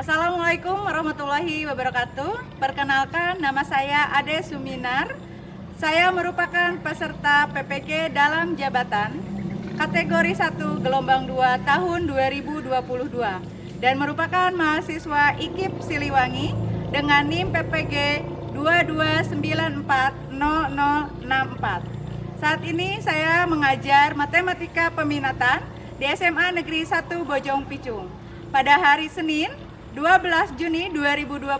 Assalamualaikum warahmatullahi wabarakatuh. Perkenalkan, nama saya Ade Suminar. Saya merupakan peserta PPK dalam jabatan kategori 1 gelombang 2 tahun 2022 dan merupakan mahasiswa IKIP Siliwangi dengan NIM PPG 2294064. Saat ini saya mengajar matematika peminatan di SMA Negeri 1 Bojong Picung. Pada hari Senin 12 Juni 2023,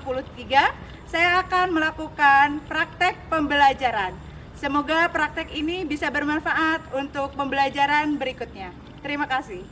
saya akan melakukan praktek pembelajaran. Semoga praktek ini bisa bermanfaat untuk pembelajaran berikutnya. Terima kasih.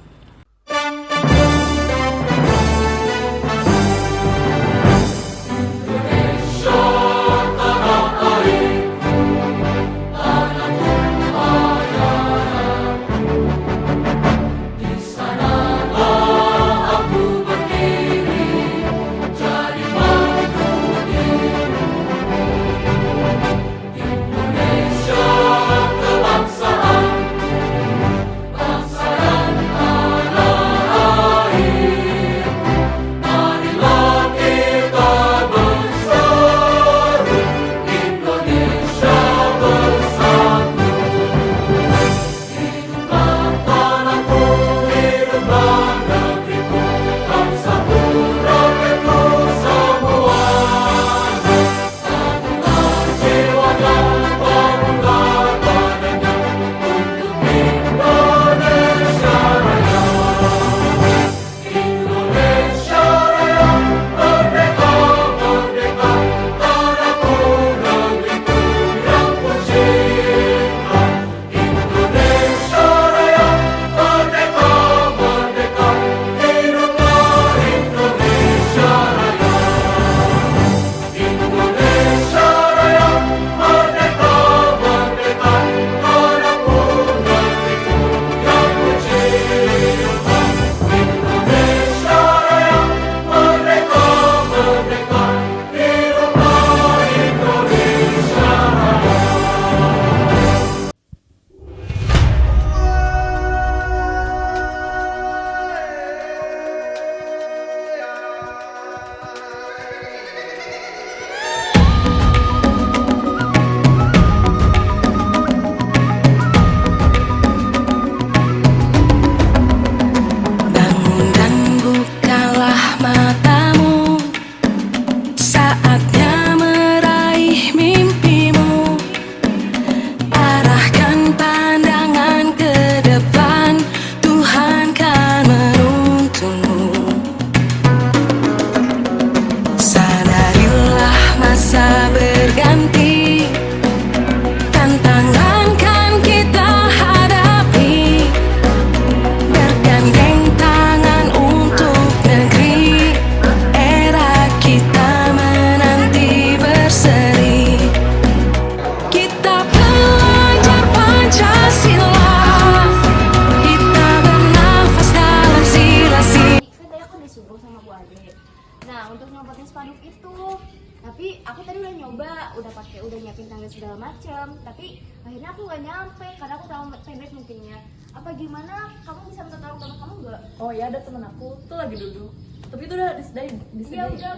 Nah, untuk nyompotin spanduk itu, tapi aku tadi udah nyoba, udah nyiapin tangga segala macam, tapi akhirnya aku nggak nyampe karena aku terlalu pendek mungkinnya. Apa gimana? Kamu bisa minta tolong teman kamu nggak? Oh ya, ada temen aku tuh lagi duduk. Tapi itu udah disediain. Iya udah.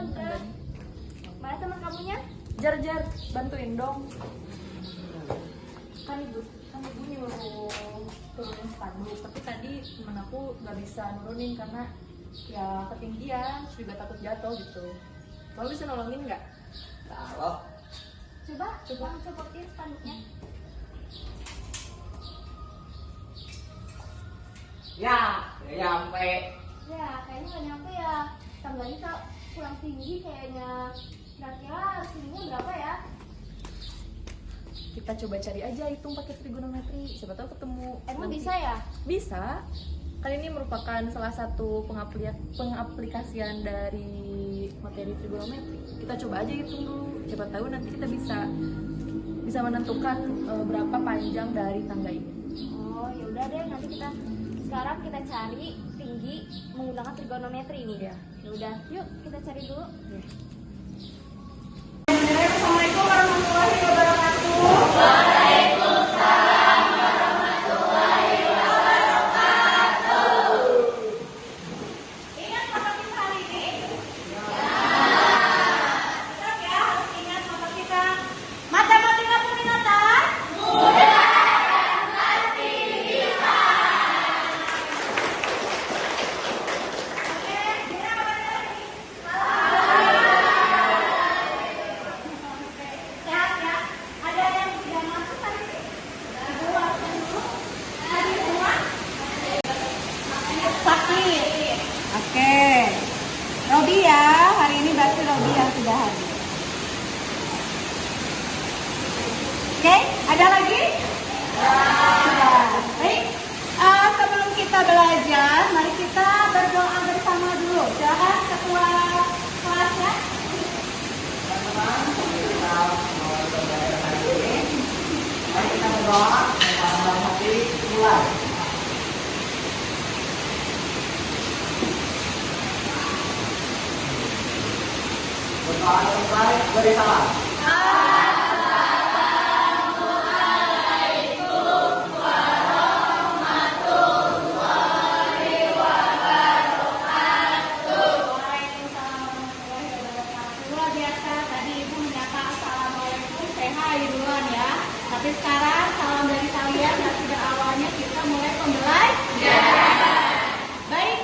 Mana teman kamunya? Jar, bantuin dong. Kan ibu nyuruh turunin spanduk, tapi tadi temen aku nggak bisa nurunin karena ya ketinggian, terus juga takut jatuh gitu. Kamu bisa nolongin nggak? Kalau coba copotin spanduknya. ya nyampe. Ya kayaknya nggak nyampe ya. Tangganya kurang tinggi kayaknya. Kira-kira tingginya berapa ya? kita coba cari aja hitung pakai trigonometri, siapa tahu ketemu. Emang Nanti- bisa ya? Bisa. Kan ini merupakan salah satu pengaplikasian dari materi trigonometri. Kita coba aja hitung dulu, siapa tahu nanti kita bisa menentukan berapa panjang dari tangga ini. Oh ya udah deh, nanti sekarang kita cari tinggi menggunakan trigonometri ini. Iya. Ya udah, yuk kita cari dulu. Assalamualaikum warahmatullahi wabarakatuh. Ingat mata kita hari ini? Tetap ya, harus ingat mata kita. Matematika peminatan? Oke, Dina apa lagi? Sehat ya? Ada yang tidak masuk hari ini? Ibu absen dulu? Hadir semua? Sakit. Oke. Robi ya, hari ini berarti Robi yang sudah hadir. Oke, ada lagi? Sudah. Baik. Sebelum kita belajar, mari kita berdoa bersama dulu. Silakan ketua kelasnya. Teman-teman, kita mulai pembelajaran hari ini. Mari kita berdoa dengan dalam hati mulai. Berdoa selesai, beri salam. Waalaikumsalam warahmatullahi wabarakatuh. Luar biasa, tadi Ibu menyapa Assalamualaikum, saya hai duluan ya. Tapi sekarang salam dari kalian dan sudah awalnya kita mulai pembelajaran. Baik,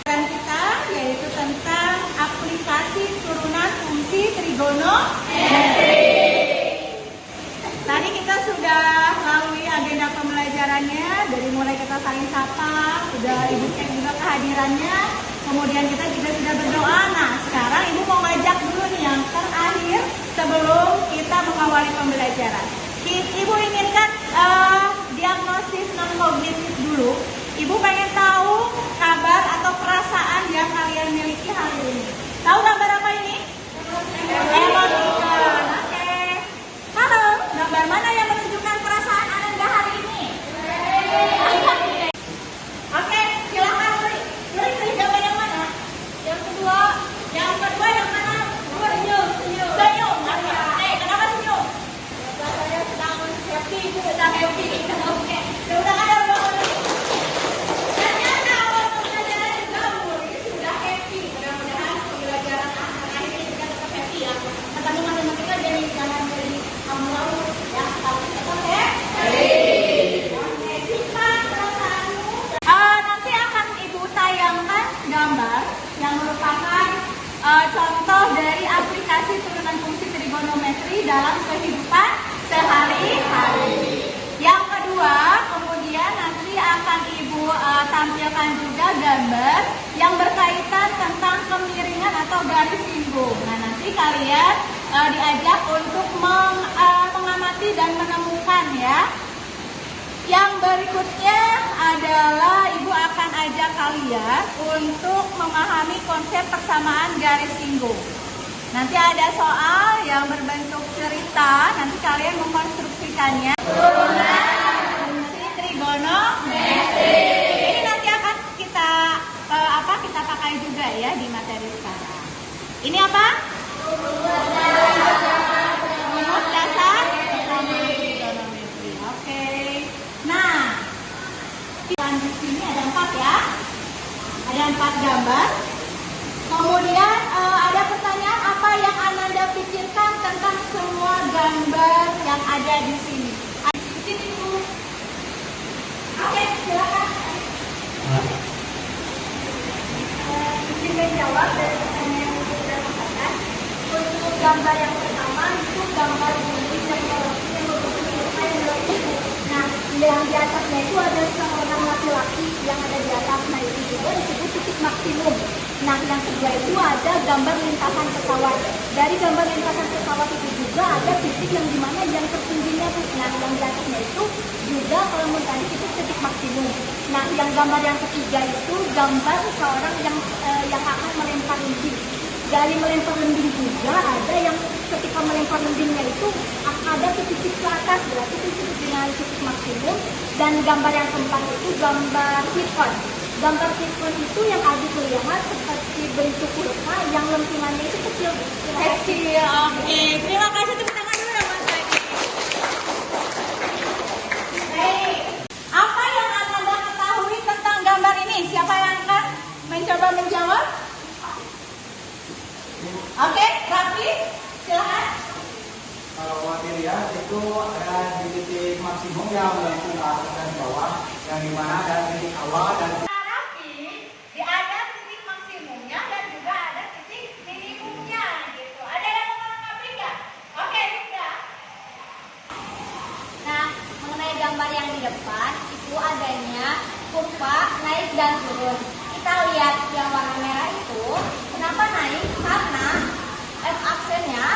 dan kita yaitu tentang aplikasi turunan fungsi trigonometri. Tadi kita sudah lalui agenda pembelajarannya, dari mulai kita saling sapa, sudah Ibu cek juga kehadirannya, kemudian kita juga sudah berdoa. Nah, sekarang Ibu mau ngajak dulu nih yang terakhir sebelum kita mengawali pembelajaran. Ibu inginkan diagnosis non kognitif dulu. Ibu pengen tahu kabar atau perasaan yang kalian miliki hari ini. Tahu gambar apa ini? Emoticon. Oke. Halo, gambar mana yang menunjukkan perasaan Anda hari ini? Oke, silakan beri. Beri gambar yang mana? Yang kedua. Yang kedua yang mana? Senyum. Senyum. Kenapa senyum? Saya sedang happy. Sedang happy. Oke. Sudah ada berapa menit? Ternyata awal pembelajaran juga ini sudah happy. Mudah-mudahan pembelajaran akhir ini juga tetap happy ya. Ketemu matematika jadi jangan jadi kamu ya. Tapi tetap happy. Oke, simpan perasaanmu. Nanti akan Ibu tayangkan gambar yang merupakan contoh dari aplikasi turunan fungsi trigonometri dalam kehidupan sehari-hari. Yang kedua, kemudian nanti akan Ibu tampilkan juga gambar yang berkaitan tentang kemiringan atau garis singgung. Nah, nanti kalian diajak untuk mengamati dan menemukan ya. Yang berikutnya adalah Ibu akan ajak kalian untuk memahami konsep persamaan garis singgung. Nanti ada soal yang berbentuk cerita, nanti kalian mengkonstruksikannya. Turunan fungsi trigonometri. Ini nanti akan kita kita pakai juga ya di materi sekarang. Ini apa? Rumus dasar persamaan trigonometri. Oke. Nah, di sini ada 4 ya. Ada 4 gambar. Kemudian ada pertanyaan apa yang Ananda pikirkan tentang semua gambar yang ada di sini. Di sini dulu. Oke, silakan. Izin menjawab dari pertanyaan yang sudah sampaikan. Untuk gambar yang pertama itu gambar bunyi teknologi yang berbentuk. Nah, yang di atasnya itu ada seorang laki-laki yang ada di atas. Nah, itu juga disebut titik maksimum. Nah, yang kedua itu ada gambar lintasan pesawat. Dari gambar lintasan pesawat itu juga ada titik yang dimana yang tertingginya tuh. Nah, yang di atasnya itu juga kalau menurut tadi itu titik maksimum. Nah, yang gambar yang ketiga itu gambar seorang yang akan melempar lembing. Dari melempar lembing juga ada yang ketika melempar lembingnya itu ada titik ke atas, berarti itu disebut dengan titik maksimum. Dan gambar yang keempat itu gambar hit-on. Gambar hit-on itu yang adik lihat seperti bentuk kurva yang lempingannya itu kecil. Kecil, oke. Terima kasih, tepuk tangan dulu ya Mas Adi. Baik. Apa yang Anda ketahui tentang gambar ini? Siapa yang akan mencoba menjawab? Oke, Raffi, silakan. Kalau material itu ada di titik maksimum yang melengkung ke atas dan bawah, yang dimana ada titik awal dan Raffi, ada titik maksimumnya dan juga ada titik minimumnya gitu. Ada yang mau melengkapi nggak? Oke, Linda. Nah, mengenai gambar yang di depan itu adanya kurva naik dan turun. Kita lihat yang warna merah itu, kenapa naik? Karena f-aksennya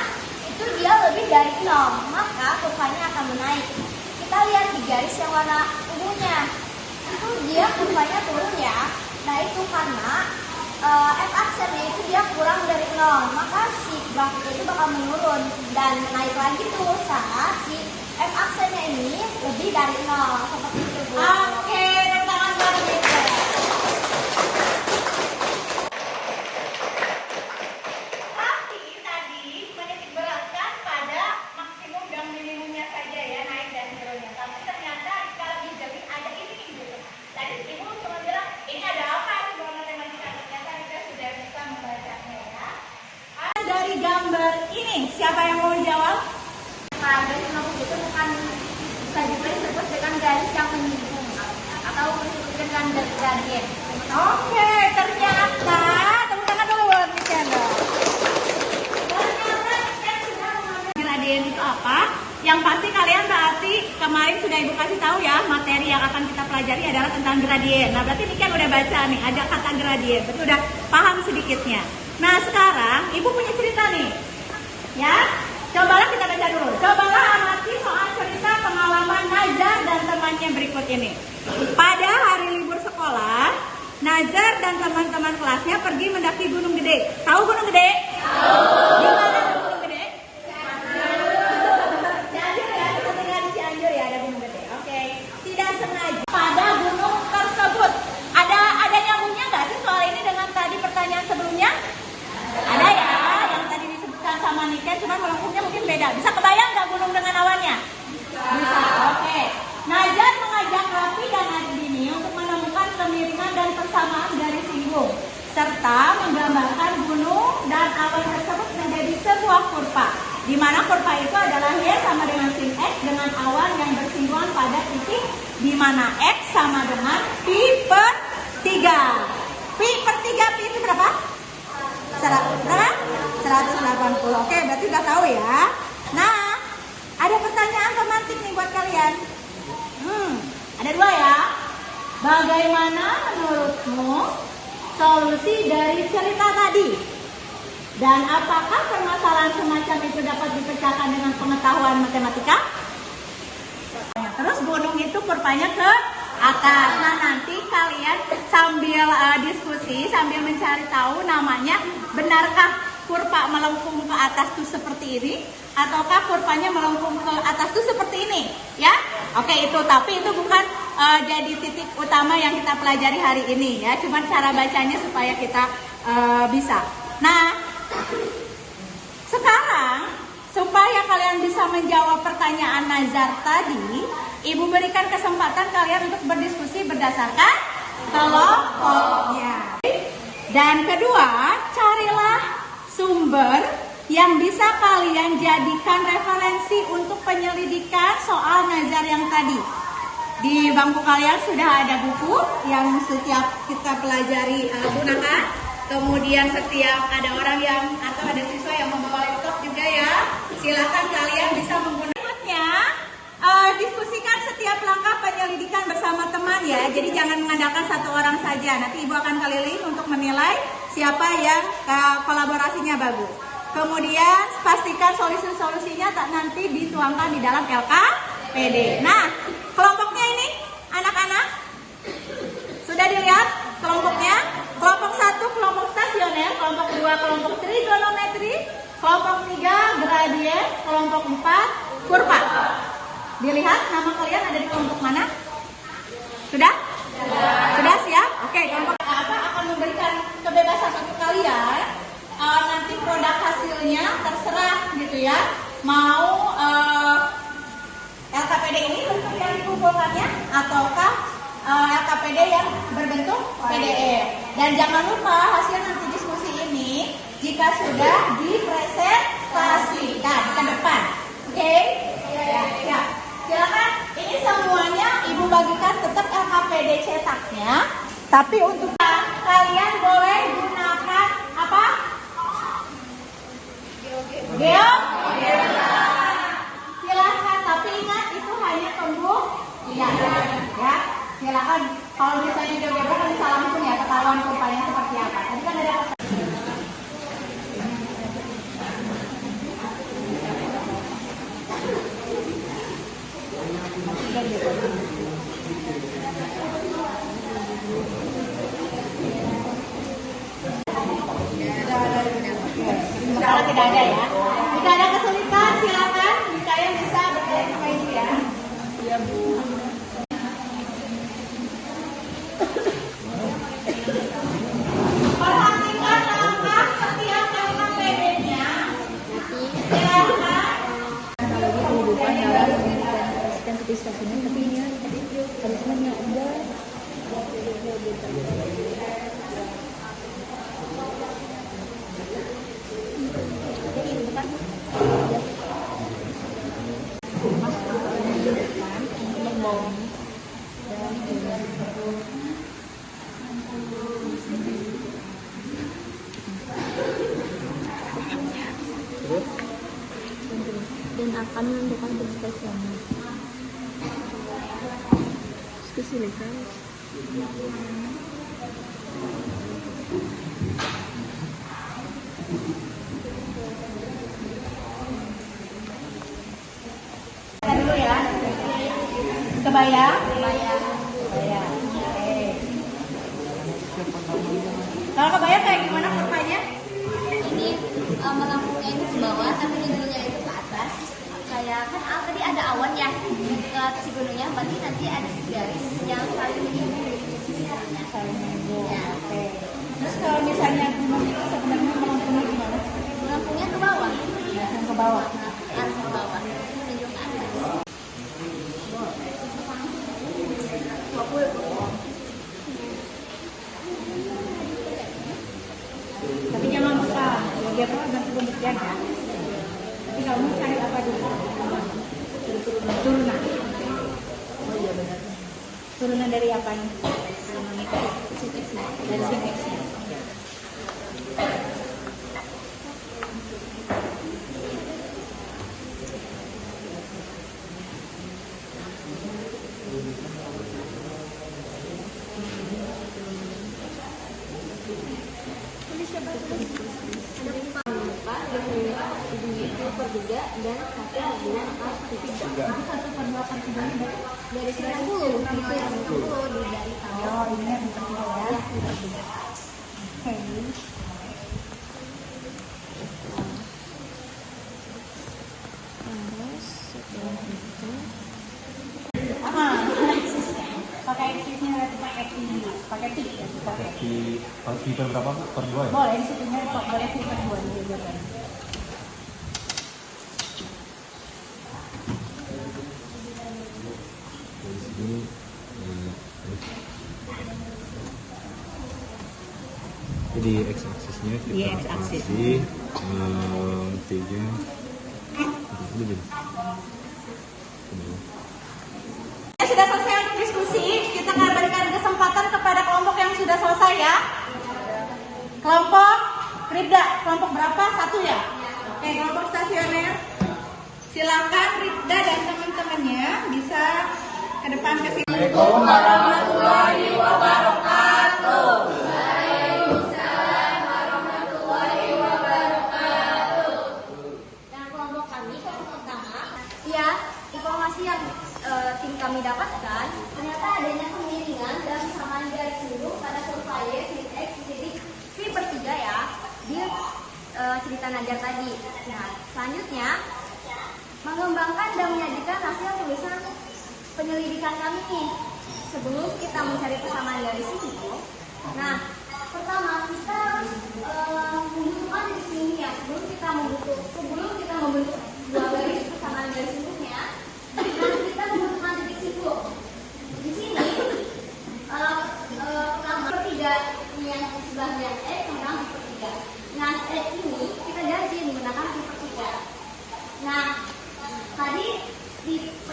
itu dia lebih dari 0, maka kurvanya akan menaik. Kita lihat di garis yang warna ungunya, itu dia kurvanya turun ya. Nah, itu karena f-aksennya itu dia kurang dari 0, maka si grafiknya itu bakal menurun dan naik lagi tuh saat si f-aksennya ini lebih dari 0, seperti itu Bu. Oke, tepuk tangan buat Linda. Raffi tadi menitikberatkan pada maksimum dan minimumnya saja ya, naik dan turunnya. Tapi ternyata jika lebih jeli ada ini gitu. Tadi Ibu cuma bilang ini ada apa itu dalam matematika, ternyata kita sudah bisa membacanya ya. Dari gambar ini siapa yang mau jawab? Nah, garis lurus itu bukan bisa juga disebut dengan garis yang menyinggung atau disebut dengan gradien. Oke, ternyata tepuk tangan dulu buat Mikenda. Ternyata kita sudah mengambil gradien itu apa? Yang pasti kalian berarti kemarin sudah Ibu kasih tahu ya, materi yang akan kita pelajari adalah tentang gradien. Nah, berarti Miken udah baca nih, ada kata gradien, berarti udah paham sedikitnya. Nah, sekarang Ibu punya cerita nih. Ya, cobalah kita baca dulu. Cobalah amati soal cerita pengalaman Nazar dan temannya berikut ini. Pada hari libur sekolah, Nazar dan teman-teman kelasnya pergi mendaki Gunung Gede. Tahu Gunung Gede? Tahu. Di mana ada Gunung Gede? Cianjur ya, kita tinggal di Cianjur ya, ada Gunung Gede. Oke. Tidak sengaja pada gunung tersebut. Ada nyambungnya nggak sih soal ini dengan tadi pertanyaan sebelumnya? Ada ya, yang tadi disebutkan sama Nika, cuma melengkungnya mungkin beda. Bisa kebayang nggak gunung dengan awannya? Bisa. Oke. Nazar mengajak Raffi dan Adini untuk menemukan kemiringan dan persamaan garis singgung, serta menggambarkan gunung dan awan tersebut menjadi sebuah kurva, di mana kurva itu adalah Y sama dengan sin X dengan awan yang bersinggungan pada titik di mana X sama dengan pi per 3. Pi per 3, pi itu berapa? 180. Oke, berarti udah tahu ya. Nah, ada pertanyaan pemantik nih buat kalian. Ada 2 ya. Bagaimana menurutmu solusi dari cerita tadi? Dan apakah permasalahan semacam itu dapat dipecahkan dengan pengetahuan matematika? Terus gunung itu kurvanya ke atas. Nah, nanti kalian sambil diskusi, sambil mencari tahu namanya, benarkah kurva melengkung ke atas tuh seperti ini, ataukah kurvanya melengkung ke atas tuh seperti ini, ya? Oke, itu, tapi itu bukan jadi titik utama yang kita pelajari hari ini ya, cuman cara bacanya supaya kita bisa. Nah, sekarang supaya kalian bisa menjawab pertanyaan Nazar tadi, Ibu berikan kesempatan kalian untuk berdiskusi berdasarkan kelompoknya. Dan kedua, carilah sumber yang bisa kalian jadikan referensi untuk penyelidikan soal Nazar yang tadi. Di bangku kalian sudah ada buku yang setiap kita pelajari gunakan. Kemudian setiap ada orang yang atau ada siswa yang membawa laptop juga ya, silakan kalian bisa menggunakannya. Diskusikan setiap langkah penyelidikan bersama teman ya. Jadi jangan mengandalkan satu orang saja. Nanti Ibu akan keliling untuk menilai siapa yang kolaborasinya bagus. Kemudian pastikan solusi-solusinya nanti dituangkan di dalam LKPD. Nah, kelompoknya ini anak-anak sudah dilihat kelompoknya. Kelompok 1 kelompok stasioner, kelompok 2 kelompok trigonometri, kelompok 3 gradien, kelompok 4 kurva. Dilihat nama kalian ada di kelompok mana? Sudah? Sudah siap? Oke, kelompok apa akan memberikan kebebasan untuk kalian. Nanti produk hasilnya terserah gitu ya. Mau LKPD ini bentuk yang dikumpulkannya ataukah LKPD yang berbentuk PDF. Dan jangan lupa hasil nanti diskusi ini jika sudah dipresentasikan ke depan. Oke? Ya. Silakan. Ini semuanya Ibu bagikan tetap LKPD cetaknya. Tapi untuk kalian boleh gunakan apa? GeoGebra. Silakan, tapi ingat itu hanya pembuktian ya. Silakan, kalau misalnya GeoGebra kan bisa langsung ya ketahuan kurvanya seperti apa. Tadi kan ada kalau tidak ada ya. Jika ada kesulitan silakan saya bisa bertanya sama Ibu ya. Iya Bu. Perhatikan langkah setiap LKPD-nya. Silakan. Kehidupan dalam mengintegrasikan kebiasaan tapi ini harusnya udah dan akan menentukan berspesialnya. Kesulitan. Dulu ya. Kebayang? Kebayang. Oke. Kalau kebayang kayak gimana kurvanya? Ini melengkungnya itu ke bawah tapi gunungnya itu ke atas. Kayak kan tadi ada awan ya ke si gunungnya, berarti nanti ada si garis yang saling menyambung di sisinya. Ya. Oke. Terus kalau misalnya gunung itu sebenarnya melengkungnya gimana? Melengkungnya ke bawah. Langsung ke bawah. Arah ke bawah. Menunjuk ke atas. Tapi jangan lupa, dia pun nanti pembuktian ya. Tapi kamu cari apa dulu? Turunan. Oh iya benar. Turunan dari apa nih? Dari sinteksnya. Dan 1/2 dari 90 itu yang 90 dari tahun. Oh, ini yang dipertiga ya. Oke. Terus setelah itu Pakai eksisnya berarti pakai T, pakai T ya. Di per berapa? Per 2 ya? Boleh, disitunya boleh T per 2 juga kan. Jadi x-axisnya kita Iya, x-axis. kasih T-nya ini jadi Sudah selesai untuk diskusi, kita akan berikan kesempatan kepada kelompok yang sudah selesai ya. Kelompok Ribda, kelompok berapa? 1 ya? Oke, kelompok stasioner. Silakan Ribda dan teman-temannya bisa ke depan ke sini. Assalamualaikum warahmatullahi wabarakatuh. Waalaikumsalam kita ajar tadi. Nah, selanjutnya mengembangkan dan menyajikan hasil tulisan penyelidikan kami nih. Sebelum kita mencari persamaan garis itu, nah pertama kita harus membutuhkan di sini ya. Sebelum kita membentuk dua garis persamaan garis sikunya, nah kita membutuhkan titik siku. Di sini pertama pertiga ini yang sebelahnya X sama pertiga. Nah X ini kita ganti menggunakan pertiga. Nah tadi di P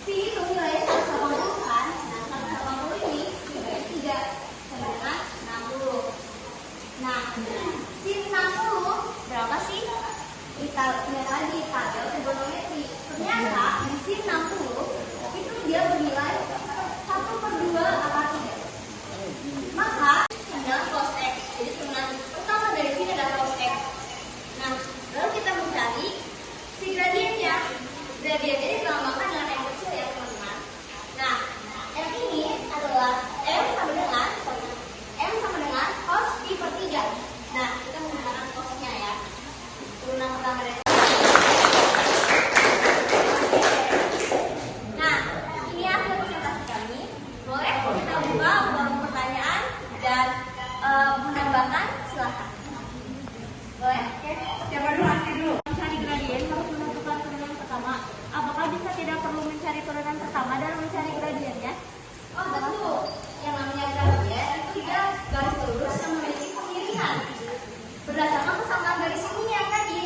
itu nilainya 180 kan. Nah 180 ini dibagi 3 sama dengan 60. Nah sin 60 berapa sih? Kita lihat lagi tabel trigonometri. Ternyata di sin 60 itu dia bernilai 1/2 akar 3. Maka adalah cos X. Jadi turunan pertama dari sini adalah cos X. Nah lalu kita mencari si gradiennya. Gradiennya dilambangkan dengan M kecil ya teman-teman. Nah M ini adalah M sama dengan cos I/3. Nah kita menggunakan cosnya ya. Turunan pertama dari nah, ini hasil presentasi kami. Boleh kita buka forum pertanyaan dan menambahkan, silahkan. Boleh? Oke. Siapa dulu? Asli dulu. Mencari gradien harus menentukan turunan pertama. Apakah bisa tidak perlu mencari turunan pertama dan mencari gradiennya? Oh tentu. Yang namanya gradien itu dia garis lurus yang memiliki kemiringan. Berdasarkan persamaan garis sikunya tadi,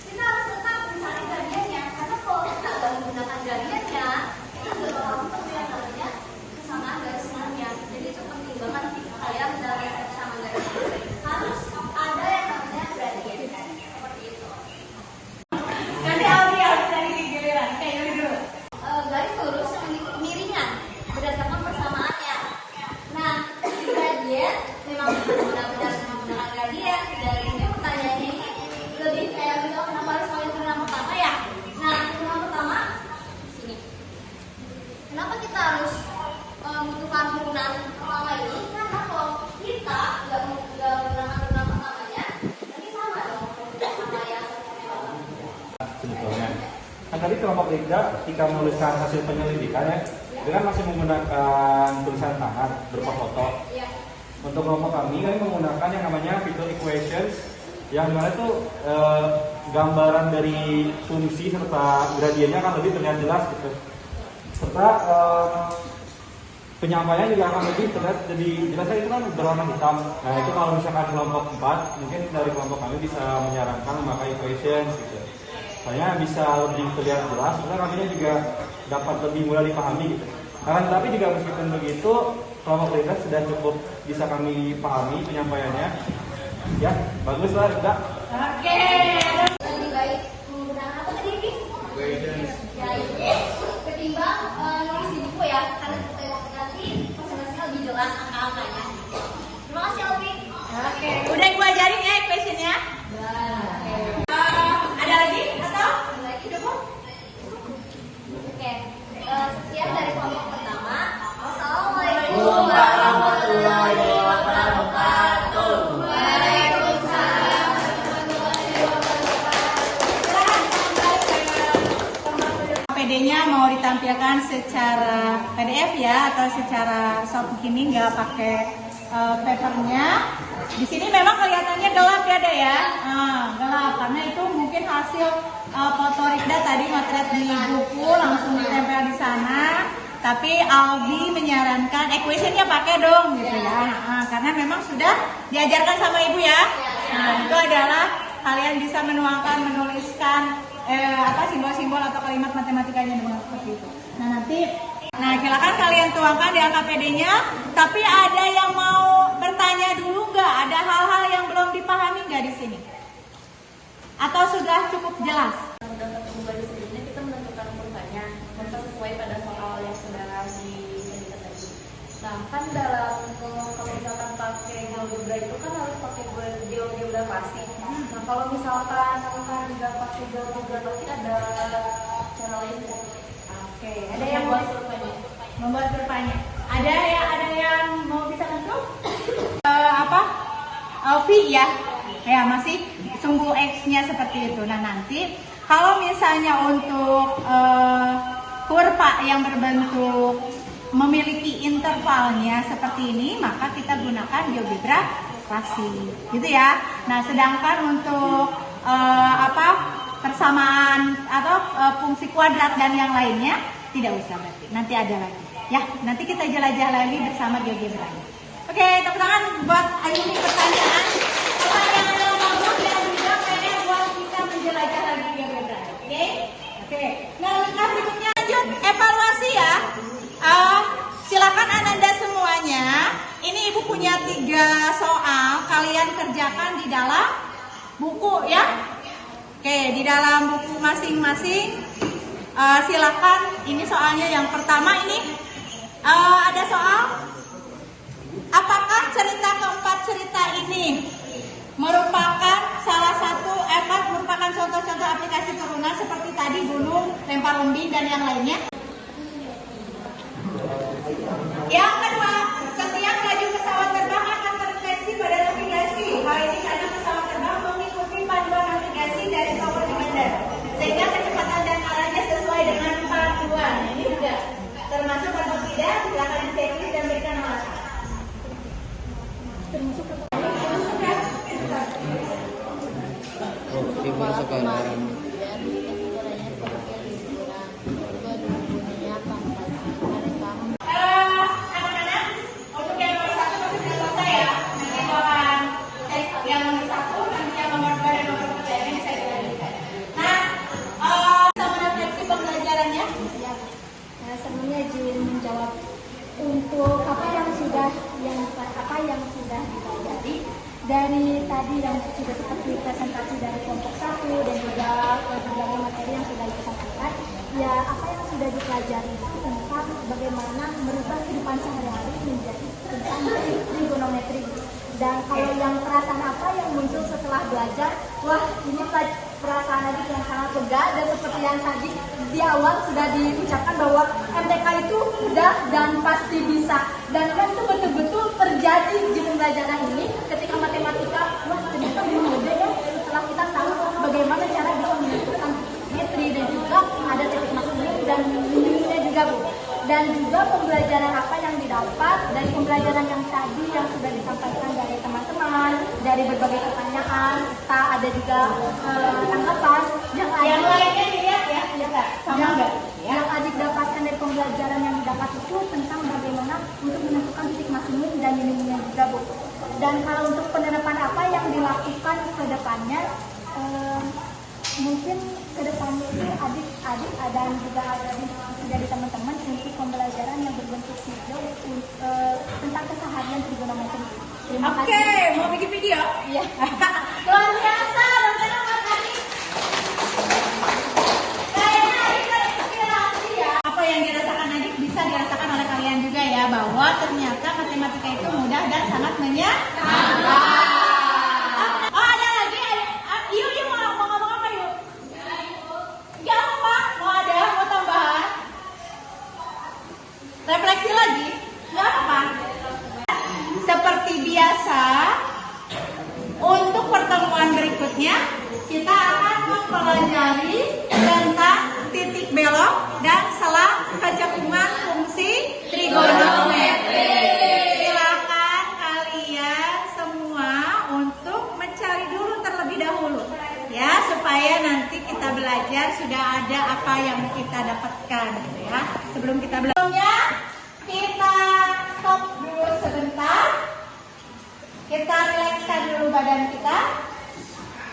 kita harus tetap mencari gradiennya. Karena kalau kita tidak menggunakan gradiennya, kita tidak bakal ketemu yang namanya persamaan garis sikunya. Jadi itu penting banget kalian dalam persamaan garis siku harus ada yang namanya gradien. Seperti itu. Nanti Aldi harus cari giliran. Kayak gini dulu. Garis lurus yang memiliki kemiringan berdasarkan persamaannya. Nah, gradien memang benar-benar menggunakan gradien. Dan ini pertanyaannya ini lebih kayak gitu, kenapa harus pakai turunan pertama ya? Nah, turunan pertama di sini. Kenapa kita harus membutuhkan turunan pertama ini? Karena kalau kita nggak menggunakan turunan pertamanya, nanti sama dong sama yang sebetulnya. Kan tadi kelompok Rida ketika menuliskan hasil penyelidikan ya, itu kan masih menggunakan tulisan tangan berupa foto. ya. Untuk kelompok kami menggunakan yang namanya visual equations, yang dimana itu gambaran dari fungsi serta gradiennya akan lebih terlihat jelas gitu. Serta penyampaiannya juga akan lebih terlihat jadi jelasnya itu kan berwarna hitam. Nah itu kalau misalkan kelompok 4, mungkin dari kelompok kami bisa menyarankan memakai equations gitu. Soalnya bisa lebih terlihat jelas, karena kaminya juga dapat lebih mudah dipahami gitu. Karena tapi juga meskipun begitu, kelompok Rida sudah cukup bisa kami pahami penyampaiannya. Ya, bagus lah Rida. Oke. Lebih baik menggunakan apa tadi Ki? Ya ini ketimbang nulis di buku ya, karena nanti presentasinya lebih jelas angka-angkanya. Terima kasih Alfi. Oke. Udah gua ajarin ya equation-nya. Ada lagi atau? Lagi udah kok? Oke, sekian dari kelompok pertama. Assalamualaikum warahmatullahi wabarakatuh. Waalaikumsalam warahmatullahi wabarakatuh. PD-nya mau ditampilkan secara PDF ya atau secara soft begini, nggak pakai papernya. Di sini memang kelihatannya gelap ya deh ya, gelap karena itu mungkin hasil foto Rida tadi motret di buku langsung ditempel di sana. Tapi Aldi menyarankan equationnya pakai dong gitu ya, karena memang sudah diajarkan sama ibu ya. Nah itu adalah kalian bisa menuliskan simbol-simbol atau kalimat matematikanya dengan seperti itu. Nah nanti, silakan kalian tuangkan di angka PD-nya. Tapi ada yang mau bertanya dulu nggak? Ada hal-hal yang belum dipahami nggak di sini? Atau sudah cukup jelas? Udah ketemu garis sebelumnya kita menentukan kurvanya sesuai pada soal yang sudah disajikan tadi. Nah kan dalam kalau misalkan pakai GeoGebra itu kan harus pakai GeoGebra pasti. Nah kalau misalkan nggak pakai GeoGebra pasti ada cara lain nggak? Oke, ada yang membuat kurvanya. membuat kurvanya. Ada yang mau bisa tentu? V ya. Ya, masih sumbu X-nya seperti itu. Nah, nanti kalau misalnya untuk kurva yang berbentuk memiliki intervalnya seperti ini, maka kita gunakan GeoGebra klasik, gitu ya. Nah, sedangkan untuk persamaan atau fungsi kuadrat dan yang lainnya tidak usah berarti. Nanti ada lagi. Ya, nanti kita jelajah lagi bersama GeoGebra. Oke, tepuk tangan buat Ayuni pertanyaan. Pertanyaan yang bagus dan juga PR buat kita menjelajah lagi GeoGebra. Oke. Nah, langkah berikutnya lanjut evaluasi ya. Silakan Ananda semuanya. Ini Ibu punya 3 soal. Kalian kerjakan di dalam buku ya. Oke, di dalam buku masing-masing. Silakan. Ini soalnya yang pertama ini ada soal. Apakah cerita keempat cerita ini merupakan salah satu merupakan contoh-contoh aplikasi turunan seperti tadi gunung, lempar lembing dan yang lainnya? Yang kedua, setiap laju pesawat terbang akan terdeteksi pada navigasi. Hal ini karena pesawat terbang mengikuti panduan navigasi dari tower di bandar, sehingga kecepatan dan arahnya sesuai dengan panduan. Ini juga termasuk atau tidak? Silakan diceklis dan berikan alasan. Anak-anak, untuk yang nomor 1 masih sudah selesai ya. Nanti aku akan cek yang nomor 1, nanti yang nomor 2 dan nomor 3 ini saya jelaskan. Nah, sama refleksi pembelajarannya. Sebenarnya izin menjawab untuk apa yang sudah dipelajari dari tadi yang sudah seperti presentasi dari kelompok 1 dan juga berbagai materi yang sudah disampaikan. Ya, apa yang sudah dipelajari itu tentang bagaimana merubah kehidupan sehari-hari menjadi tentang trigonometri. Dan kalau yang perasaan apa yang muncul setelah belajar, wah ini perasaan adik yang sangat lega, dan seperti yang tadi di awal sudah diucapkan bahwa MTK itu mudah dan pasti bisa. Dan kan itu betul-betul terjadi di pembelajaran ini ketika matematika, wah ternyata mudah ya setelah kita tahu bagaimana cara bisa menentukan metri dan juga ada titik maksimum dan minimumnya juga Bu. Dan juga pembelajaran apa yang didapat dari pembelajaran yang tadi yang sudah disampaikan dari teman-teman, dari berbagai pertanyaan, serta ada juga tanggapan yang lainnya dilihat ya, sama enggak? Yang adik dapatkan dari pembelajaran yang didapat itu tentang bagaimana untuk menentukan titik maksimum dan minimumnya juga Bu. Dan kalau untuk penerapan apa yang dilakukan ke depannya, mungkin ke depannya itu adik-adik dan juga dari teman-teman untuk pembelajaran yang berbentuk video tentang keseharian trigonometri. Terima kasih. Oke, mau bikin video? Iya. Luar biasa, teman-teman makasih. Kayaknya adik terinspirasi ya. Apa yang dirasakan adik bisa dirasakan oleh kalian juga ya, bahwa ternyata matematika itu mudah dan sangat menyenangkan. Oh, ada lagi? Yuk, mau ngomong apa yuk? Gak apa, mau tambahan? Refleksi lagi? Gak apa. Seperti biasa, untuk pertemuan berikutnya kita akan mempelajari tentang titik belok dan selang kecekungan fungsi trigonometri. Silakan kalian semua untuk mencari dulu terlebih dahulu ya, supaya nanti kita belajar sudah ada apa yang kita dapatkan gitu ya. Sebelum kita belajar, kita stop dulu sebentar. Kita rilekskan dulu badan kita.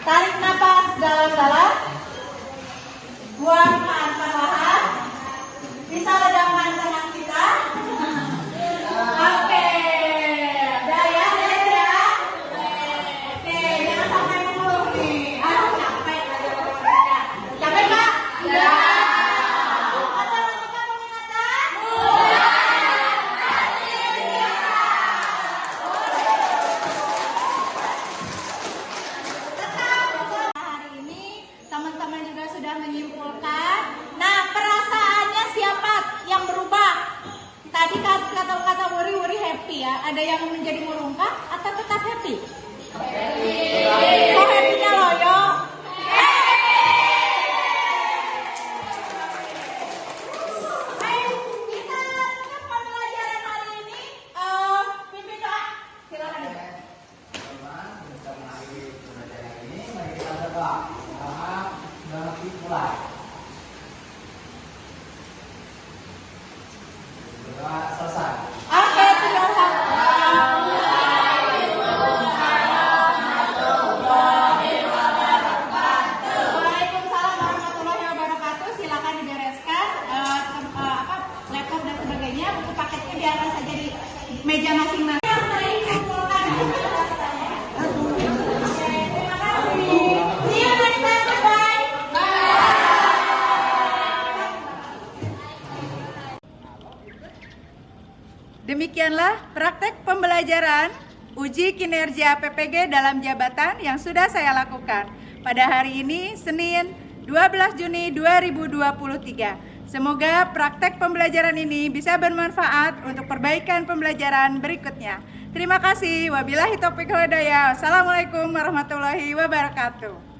Tarik napas dalam-dalam. Buang perlahan. Bisa redamkan tangan kita. Oke. Udah ya, Oke, jangan sampai mengeluh nih. Capek. Capek Pak? Iya. Matematika peminatan? Hari ini teman-teman juga sudah menyimpulkan. Nah, perasaannya siapa yang berubah? Tadi kata wuri happy ya. Ada yang menjadi murungkah atau tetap happy? Happy. berdoa. Selamat berhenti mulai. Berdoa selesai. Oke, tinggal satu. Waalaikumsalam warahmatullahi wabarakatuh. Silakan dibereskan laptop dan sebagainya. Buku paketnya biarkan saja di meja masing-masing. Demikianlah praktek pembelajaran uji kinerja PPG dalam jabatan yang sudah saya lakukan pada hari ini, Senin 12 Juni 2023. Semoga praktek pembelajaran ini bisa bermanfaat untuk perbaikan pembelajaran berikutnya. Terima kasih. Wabillahi taufiq wal hidayah. Wassalamualaikum warahmatullahi wabarakatuh.